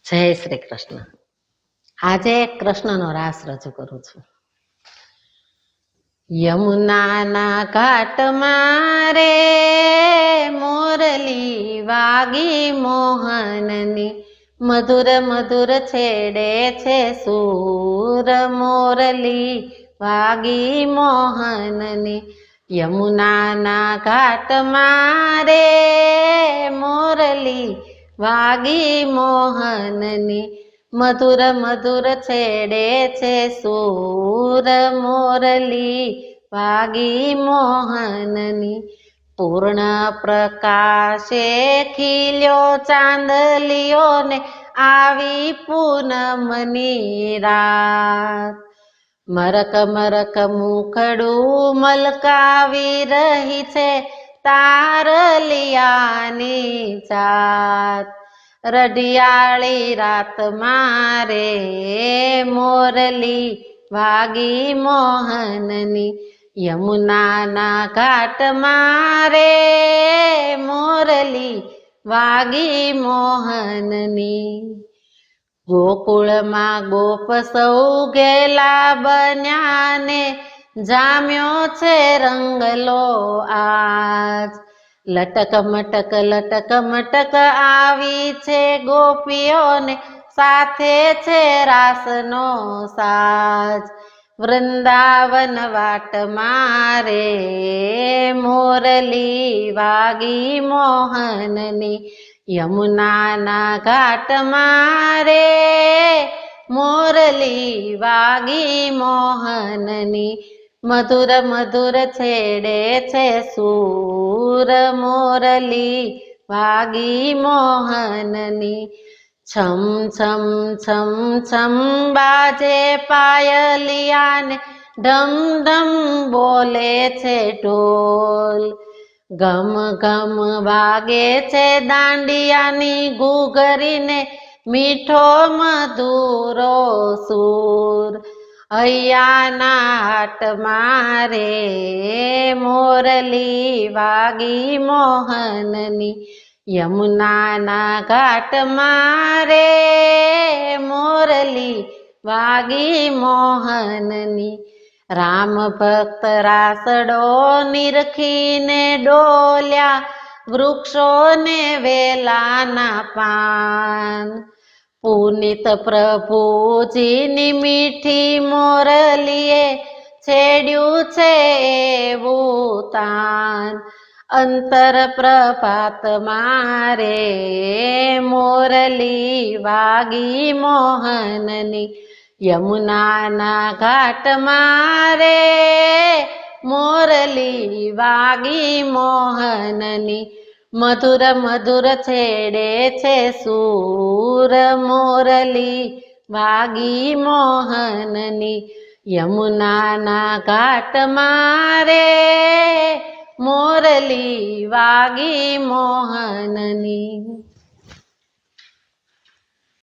જય શ્રી કૃષ્ણ. આજે કૃષ્ણનો રાસ રજૂ કરું છું. યમુનાના ઘાટમાં રે મોરલી વાગી મોહનની, મધુર મધુર છેડે છે સૂર, મોરલી વાગી મોહનની. યમુનાના ઘાટમાં રે મોરલી વાગી મોહનની, મધુર મધુર છેડે છે સૂર, મોરલી વાગી મોહનની. પૂર્ણ પ્રકાશે ખીલ્યો ચાંદલિયો ને આવી પૂનમની રાત, મરક મરક મુખડું મલકાવી રહી છે તારલિયાની જાત. રઢિયાળી રાત મારે મોરલી વાગી મોહનની, યમુનાના ઘાટ મારે મોરલી વાગી મોહનની. ગોકુળમાં ગોપ સૌ ગેલા બન્યા ને જામ્યો છે રંગલો આજ. લટક મટક આવી છે ગોપીઓને સાથે છે રાસનો સાજ. વૃંદાવન વાટ મારે મોરલી વાગી મોહનની, યમુનાના ઘાટ મારે મોરલી વાગી મોહનની. મધુર મધુર છેડે છે સૂર, મોરલી વાગી મોહનની. છમ છમ છમ છમ બાજે પાયલિયાને ઢમ ઢમ બોલે છે ઢોલ. ગમ ગમ વાગે છે દાંડિયાની ઘૂઘરીને મીઠો મધુરો સૂર. હૈયાના હાટ મારે મોરલી વાગી મોહનની, યમુનાના ઘાટ મારે મોરલી વાગી મોહનની. રામ ભક્ત રાસડો નિરખીને ડોલ્યા, વૃક્ષોને વેલાના પાન. પુનિત પ્રભુજીની મીઠી મોરલીએ છેડ્યું છે એવું તાન. અંતર પ્રભાત મારે મોરલી વાગી મોહનની, યમુનાના ઘાટ મારે મોરલી વાગી મોહનની. મધુર મધુર છેડે છે સૂર, મોરલી વાગી મોહનની. યમુનાના ઘાટ મારે મોરલી વાગી મોહનની.